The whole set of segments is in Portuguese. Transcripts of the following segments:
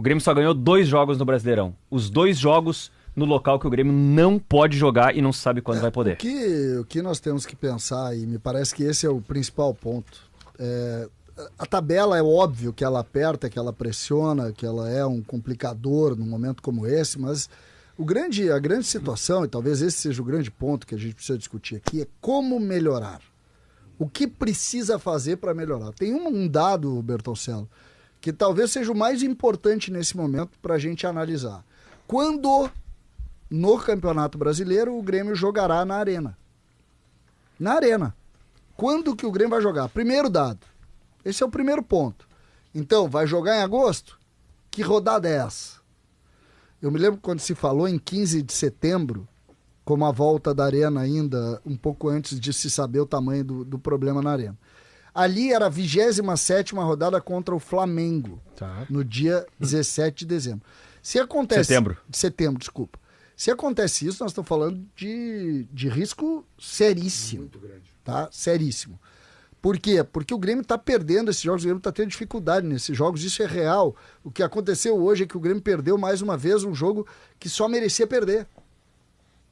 O Grêmio só ganhou 2 jogos no Brasileirão. Os 2 jogos no local que o Grêmio não pode jogar e não sabe quando vai poder. O que nós temos que pensar, e me parece que esse é o principal ponto, a tabela é óbvio que ela aperta, que ela pressiona, que ela é um complicador num momento como esse, mas a grande situação, e talvez esse seja o grande ponto que a gente precisa discutir aqui, é como melhorar. O que precisa fazer para melhorar? Tem um dado, Bertoncello, que talvez seja o mais importante nesse momento para a gente analisar. Quando no Campeonato Brasileiro o Grêmio jogará na Arena? Na Arena. Quando que o Grêmio vai jogar? Primeiro dado. Esse é o primeiro ponto. Então, vai jogar em agosto? Que rodada é essa? Eu me lembro quando se falou em 15 de setembro, como a volta da Arena ainda, um pouco antes de se saber o tamanho do problema na Arena. Ali era a 27ª rodada contra o Flamengo, no dia 17 de dezembro. Se acontece... Setembro, desculpa. Se acontece isso, nós estamos falando de risco seríssimo. Muito grande. Tá? Seríssimo. Por quê? Porque o Grêmio está perdendo esses jogos, o Grêmio está tendo dificuldade nesses jogos, isso é real. O que aconteceu hoje é que o Grêmio perdeu mais uma vez um jogo que só merecia perder.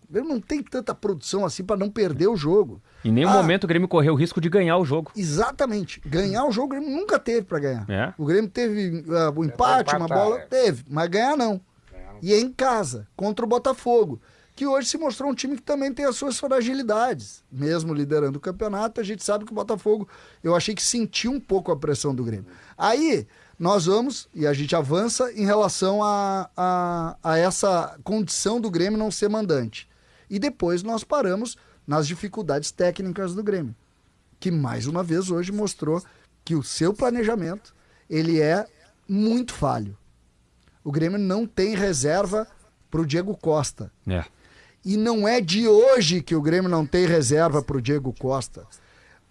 O Grêmio não tem tanta produção assim para não perder o jogo. Em nenhum momento o Grêmio correu o risco de ganhar o jogo. Exatamente. Ganhar o jogo o Grêmio nunca teve para ganhar. É. O Grêmio teve um empate, uma bola, teve, mas ganhar não. E é em casa, contra o Botafogo, que hoje se mostrou um time que também tem as suas fragilidades. Mesmo liderando o campeonato, a gente sabe que o Botafogo, eu achei que sentiu um pouco a pressão do Grêmio. Aí, nós vamos, e a gente avança em relação a essa condição do Grêmio não ser mandante. E depois nós paramos nas dificuldades técnicas do Grêmio, que mais uma vez hoje mostrou que o seu planejamento, ele é muito falho. O Grêmio não tem reserva para o Diego Costa. E não é de hoje que o Grêmio não tem reserva para o Diego Costa.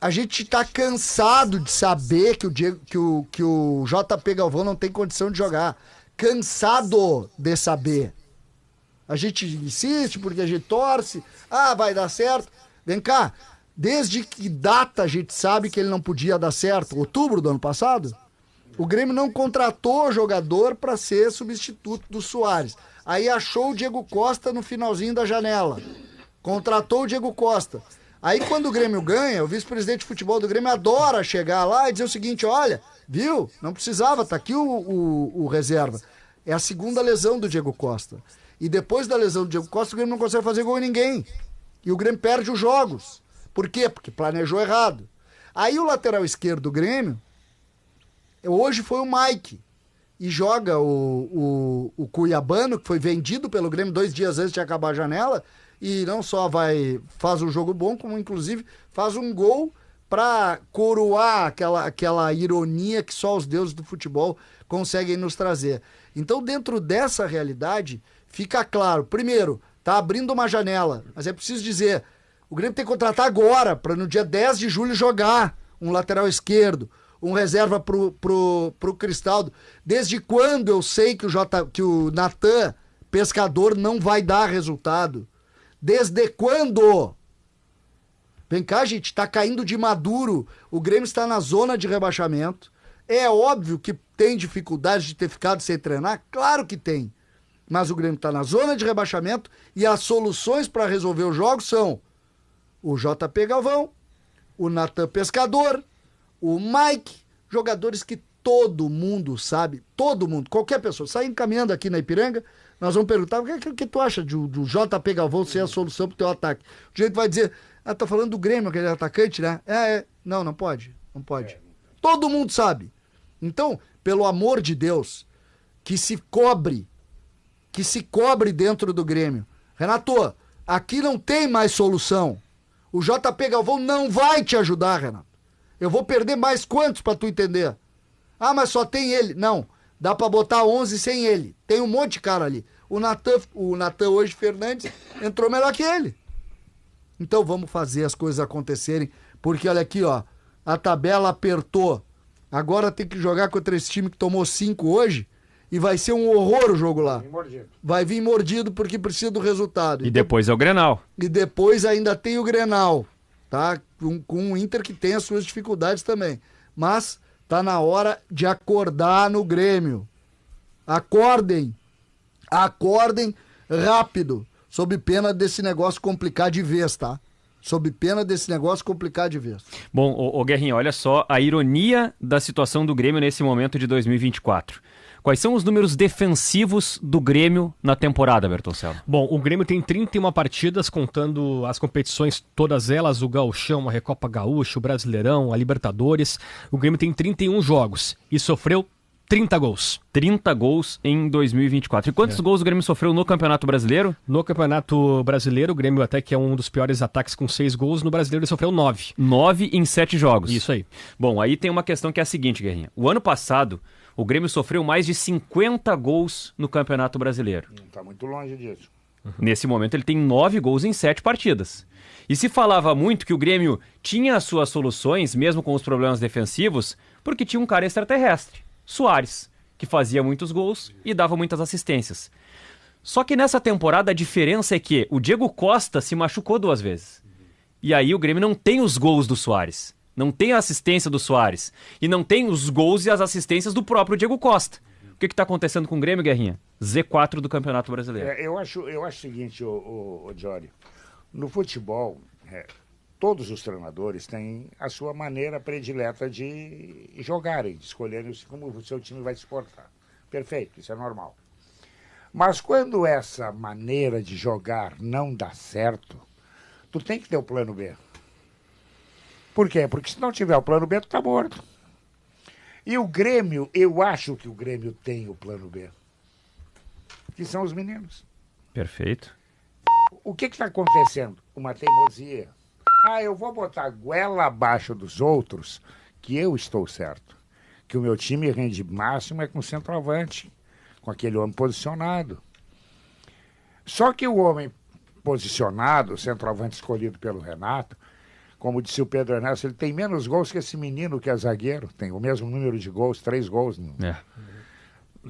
A gente está cansado de saber que o JP Galvão não tem condição de jogar. Cansado de saber. A gente insiste porque a gente torce. Vai dar certo. Vem cá, desde que data a gente sabe que ele não podia dar certo? Outubro do ano passado? O Grêmio não contratou jogador para ser substituto do Soares. Aí achou o Diego Costa no finalzinho da janela. Contratou o Diego Costa. Aí quando o Grêmio ganha, o vice-presidente de futebol do Grêmio adora chegar lá e dizer o seguinte, olha, viu? Não precisava, tá aqui o reserva. É a segunda lesão do Diego Costa. E depois da lesão do Diego Costa, o Grêmio não consegue fazer gol em ninguém. E o Grêmio perde os jogos. Por quê? Porque planejou errado. Aí o lateral esquerdo do Grêmio, hoje foi o Mike. E joga o Cuiabano, que foi vendido pelo Grêmio 2 dias antes de acabar a janela, e não só faz um jogo bom, como inclusive faz um gol para coroar aquela ironia que só os deuses do futebol conseguem nos trazer. Então, dentro dessa realidade, fica claro, primeiro, tá abrindo uma janela, mas é preciso dizer, o Grêmio tem que contratar agora, para no dia 10 de julho jogar um lateral esquerdo, um reserva pro Cristaldo. Desde quando eu sei que o Natan Pescador não vai dar resultado? Desde quando? Vem cá, gente, tá caindo de maduro. O Grêmio está na zona de rebaixamento. É óbvio que tem dificuldade de ter ficado sem treinar? Claro que tem. Mas o Grêmio está na zona de rebaixamento e as soluções para resolver os jogos são o JP Galvão, o Natan Pescador, o Mike, jogadores que todo mundo sabe, todo mundo, qualquer pessoa, saindo caminhando aqui na Ipiranga, nós vamos perguntar, o que tu acha do JP Galvão ser a solução pro teu ataque? O jeito vai dizer, tá falando do Grêmio, aquele atacante, né? Não pode. Todo mundo sabe. Então, pelo amor de Deus, que se cobre dentro do Grêmio. Renato, aqui não tem mais solução. O JP Galvão não vai te ajudar, Renato. Eu vou perder mais quantos pra tu entender? Mas só tem ele. Não, dá pra botar 11 sem ele. Tem um monte de cara ali. O Natan hoje, Fernandes, entrou melhor que ele. Então vamos fazer as coisas acontecerem, porque olha aqui, ó, a tabela apertou. Agora tem que jogar contra esse time que tomou 5 hoje e vai ser um horror o jogo lá. Vai vir mordido porque precisa do resultado. E depois é o Grenal. E depois ainda tem o Grenal, tá? Com o Inter que tem as suas dificuldades também. Mas tá na hora de acordar no Grêmio. Acordem. Acordem rápido. Sob pena desse negócio complicar de vez, tá? Sob pena desse negócio complicar de vez. Bom, ô Guerrinha, olha só a ironia da situação do Grêmio nesse momento de 2024. Quais são os números defensivos do Grêmio na temporada, Bertoncello? Bom, o Grêmio tem 31 partidas, contando as competições, todas elas, o Gauchão, a Recopa Gaúcha, o Brasileirão, a Libertadores. O Grêmio tem 31 jogos e sofreu 30 gols. 30 gols em 2024. E quantos gols o Grêmio sofreu no Campeonato Brasileiro? No Campeonato Brasileiro, o Grêmio até que é um dos piores ataques com 6 gols. No Brasileiro ele sofreu 9. 9 em 7 jogos. Isso aí. Bom, aí tem uma questão que é a seguinte, Guerrinha. O ano passado, o Grêmio sofreu mais de 50 gols no Campeonato Brasileiro. Não está muito longe disso. Nesse momento ele tem 9 gols em 7 partidas. E se falava muito que o Grêmio tinha as suas soluções, mesmo com os problemas defensivos, porque tinha um cara extraterrestre, Suárez, que fazia muitos gols e dava muitas assistências. Só que nessa temporada a diferença é que o Diego Costa se machucou 2 vezes. E aí o Grêmio não tem os gols do Suárez, não tem a assistência do Suárez, e não tem os gols e as assistências do próprio Diego Costa. O que está acontecendo com o Grêmio, Guerrinha? Z4 do Campeonato Brasileiro. Eu acho o seguinte, Jory, no futebol, todos os treinadores têm a sua maneira predileta de jogarem, de escolherem como o seu time vai se portar. Perfeito, isso é normal. Mas quando essa maneira de jogar não dá certo, tu tem que ter o plano B. Por quê? Porque se não tiver o plano B, tu tá morto. E o Grêmio, eu acho que o Grêmio tem o plano B, que são os meninos. Perfeito. O que está acontecendo? Uma teimosia. Eu vou botar a goela abaixo dos outros, que eu estou certo. Que o meu time rende máximo é com centroavante, com aquele homem posicionado. Só que o homem posicionado, o centroavante escolhido pelo Renato, como disse o Pedro Ernesto, ele tem menos gols que esse menino que é zagueiro. Tem o mesmo número de gols, 3 gols.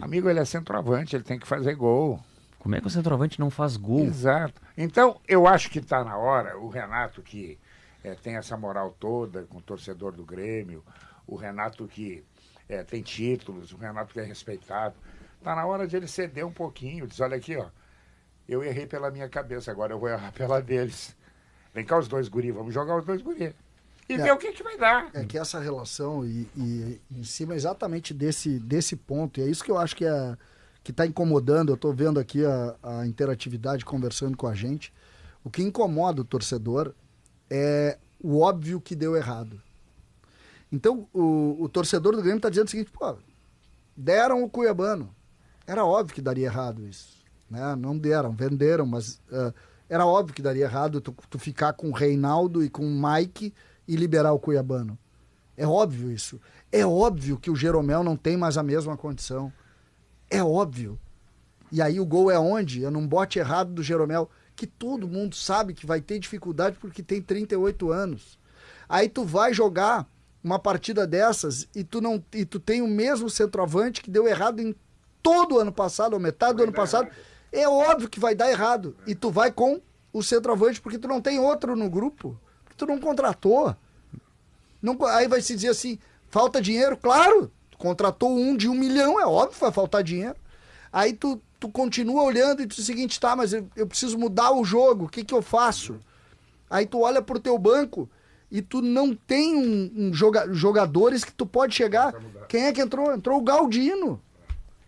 Amigo, ele é centroavante, ele tem que fazer gol. Como é que o centroavante não faz gol? Exato. Então, eu acho que está na hora, o Renato que tem essa moral toda com o torcedor do Grêmio, o Renato que tem títulos, o Renato que é respeitado, está na hora de ele ceder um pouquinho, diz, olha aqui, eu errei pela minha cabeça, agora eu vou errar pela deles. Vem cá os 2 guri, vamos jogar os 2 guri. E ver o que vai dar. É que essa relação, e em cima exatamente desse ponto, e é isso que eu acho que está incomodando, eu estou vendo aqui a interatividade conversando com a gente, o que incomoda o torcedor é o óbvio que deu errado. Então, o torcedor do Grêmio está dizendo o seguinte, deram o Cuiabano. Era óbvio que daria errado isso. Né? Não deram, venderam, mas era óbvio que daria errado tu ficar com o Reinaldo e com o Mike e liberar o Cuiabano. É óbvio isso. É óbvio que o Jeromel não tem mais a mesma condição. É óbvio. E aí o gol é onde? É num bote errado do Jeromel, que todo mundo sabe que vai ter dificuldade porque tem 38 anos. Aí tu vai jogar uma partida dessas e tu tem o mesmo centroavante que deu errado em todo o ano passado, ou metade do ano passado. É óbvio que vai dar errado. E tu vai com o centroavante porque tu não tem outro no grupo. Porque tu não contratou. Aí vai se dizer assim, falta dinheiro? Claro! Contratou um de 1 milhão, é óbvio que vai faltar dinheiro. Aí tu continua olhando e tu diz o seguinte, tá, mas eu preciso mudar o jogo, o que eu faço? Aí tu olha pro teu banco e tu não tem jogadores que tu pode chegar. Quem é que entrou? Entrou o Galdino,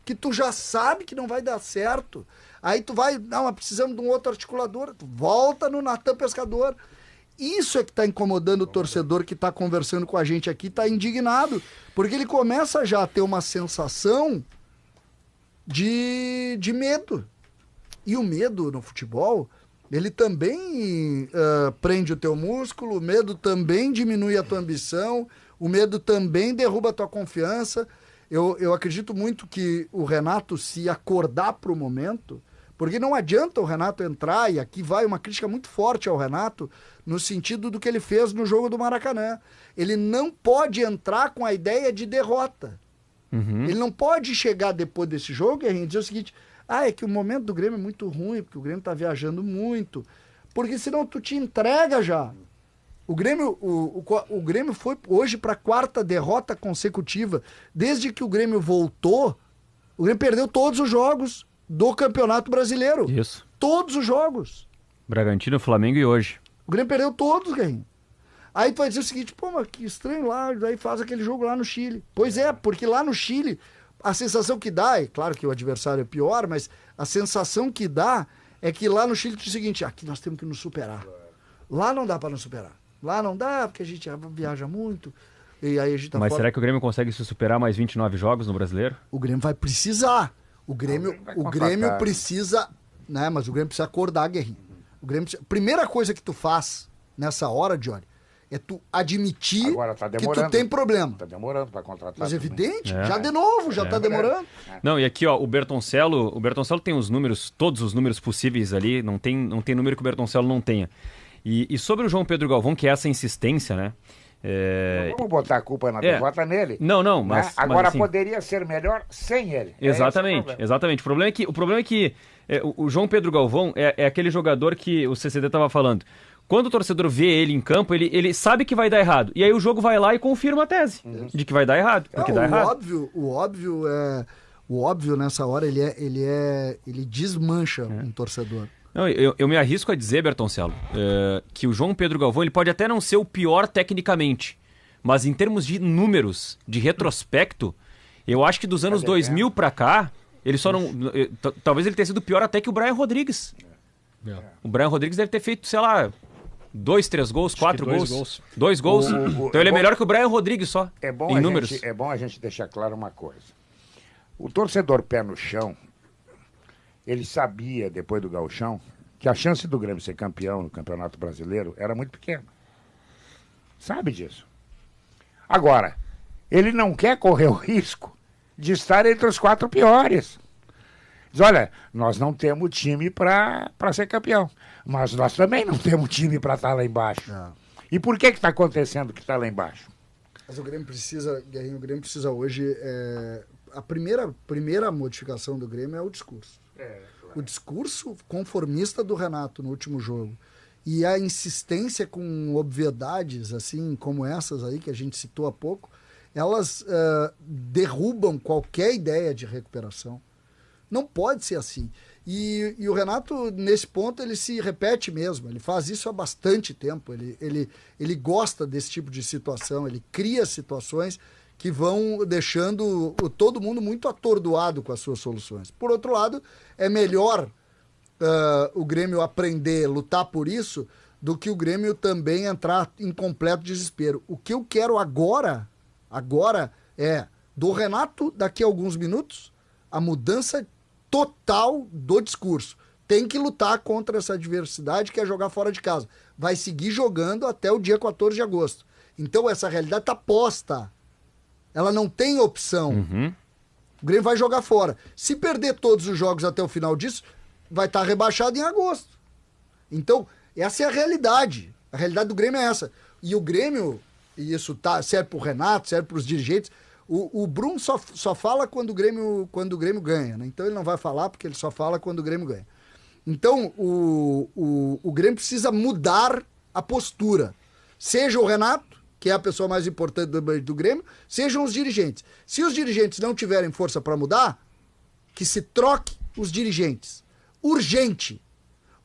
que tu já sabe que não vai dar certo. Aí tu vai, mas precisamos de um outro articulador, tu volta no Natan Pescador. Isso é que está incomodando o torcedor que está conversando com a gente aqui, está indignado, porque ele começa já a ter uma sensação de medo. E o medo no futebol, ele também prende o teu músculo, o medo também diminui a tua ambição, o medo também derruba a tua confiança. Eu acredito muito que o Renato, se acordar para o momento, porque não adianta o Renato entrar, e aqui vai uma crítica muito forte ao Renato, no sentido do que ele fez no jogo do Maracanã. Ele não pode entrar com a ideia de derrota. Ele não pode chegar depois desse jogo e dizer o seguinte, é que o momento do Grêmio é muito ruim, porque o Grêmio está viajando muito, porque senão tu te entrega já. O Grêmio foi hoje para a 4ª derrota consecutiva. Desde que o Grêmio voltou, O Grêmio perdeu todos os jogos do Campeonato Brasileiro. Isso. Todos os jogos. Bragantino, Flamengo e hoje. O Grêmio perdeu todos, Guerrinho. Aí tu vai dizer o seguinte, pô, mas que estranho lá, daí faz aquele jogo lá no Chile. Pois é, porque lá no Chile, a sensação que dá, é claro que o adversário é pior, mas a sensação que dá é que lá no Chile tu diz o seguinte, aqui nós temos que nos superar. Lá não dá pra nos superar. Lá não dá, porque a gente viaja muito, e aí a gente tá Mas fora. será que o Grêmio consegue se superar mais 29 jogos no Brasileiro? O Grêmio vai precisar. O Grêmio precisa, né? Mas o Grêmio precisa acordar, Guerrinho. O Grêmio precisa... Primeira coisa que tu faz nessa hora, Johnny, é tu admitir Agora tá que tu tem problema. Tá demorando pra contratar. Mas também. evidente, já de novo, já tá demorando. Não, e aqui, ó, o Bertoncello tem os números, todos os números possíveis ali, não tem número que o Bertoncello não tenha. E sobre o João Pedro Galvão, que é essa insistência, né? Não vamos botar a culpa na derrota nele. Não, né? mas... Agora mas, assim, poderia ser melhor sem ele. Exatamente, exatamente. O problema é que o João Pedro Galvão é aquele jogador que o CCD estava falando. Quando o torcedor vê ele em campo, ele sabe que vai dar errado. E aí o jogo vai lá e confirma a tese de que vai dar errado. Porque dá errado. O óbvio nessa hora, ele desmancha um torcedor. Não, eu me arrisco a dizer, Bertoncello, que o João Pedro Galvão ele pode até não ser o pior tecnicamente, mas em termos de números, de retrospecto, eu acho que dos anos 2000 pra cá, ele só não... Talvez ele tenha sido pior até que o Brian Rodrigues. O Brian Rodrigues deve ter feito, sei lá, 2, 3 gols, 4 gols. 2 gols. Então ele é melhor que o Brian Rodrigues só, em números. É bom a gente deixar claro uma coisa. O torcedor pé no chão, ele sabia, depois do Gauchão, que a chance do Grêmio ser campeão no Campeonato Brasileiro era muito pequena. Sabe disso. Agora, ele não quer correr o risco de estar entre os 4 piores. Diz, olha, nós não temos time para ser campeão, mas nós também não temos time para estar lá embaixo. E por que está acontecendo que está lá embaixo? Mas o Grêmio precisa, Guerrinho, o Grêmio precisa hoje... A primeira modificação do Grêmio é o discurso. Claro. O discurso conformista do Renato no último jogo e a insistência com obviedades assim como essas aí que a gente citou há pouco, elas derrubam qualquer ideia de recuperação. Não pode ser assim. E o Renato, nesse ponto, ele se repete mesmo. Ele faz isso há bastante tempo. Ele gosta desse tipo de situação. Ele cria situações que vão deixando todo mundo muito atordoado com as suas soluções. Por outro lado, é melhor o Grêmio aprender, lutar por isso, do que o Grêmio também entrar em completo desespero. O que eu quero agora é, do Renato, daqui a alguns minutos, a mudança total do discurso. Tem que lutar contra essa adversidade que é jogar fora de casa. Vai seguir jogando até o dia 14 de agosto. Então essa realidade está posta. Ela não tem opção. O Grêmio vai jogar fora. Se perder todos os jogos até o final disso, vai estar rebaixado em agosto. Então, essa é a realidade. A realidade do Grêmio é essa. E o Grêmio, e isso serve para o Renato, serve para os dirigentes, o Bruno só fala quando o Grêmio ganha. Né? Então ele não vai falar porque ele só fala quando o Grêmio ganha. Então, o Grêmio precisa mudar a postura. Seja o Renato, que é a pessoa mais importante do Grêmio, sejam os dirigentes. Se os dirigentes não tiverem força para mudar, que se troque os dirigentes. Urgente.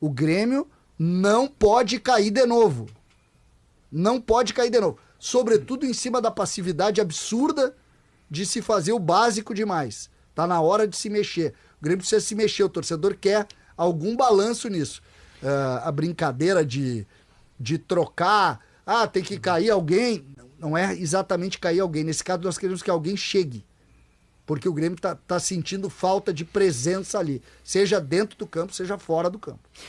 O Grêmio não pode cair de novo. Não pode cair de novo. Sobretudo em cima da passividade absurda de se fazer o básico demais. Tá na hora de se mexer. O Grêmio precisa se mexer. O torcedor quer algum balanço nisso. A brincadeira de trocar... tem que cair alguém. Não é exatamente cair alguém. Nesse caso, nós queremos que alguém chegue. Porque o Grêmio tá sentindo falta de presença ali. Seja dentro do campo, seja fora do campo.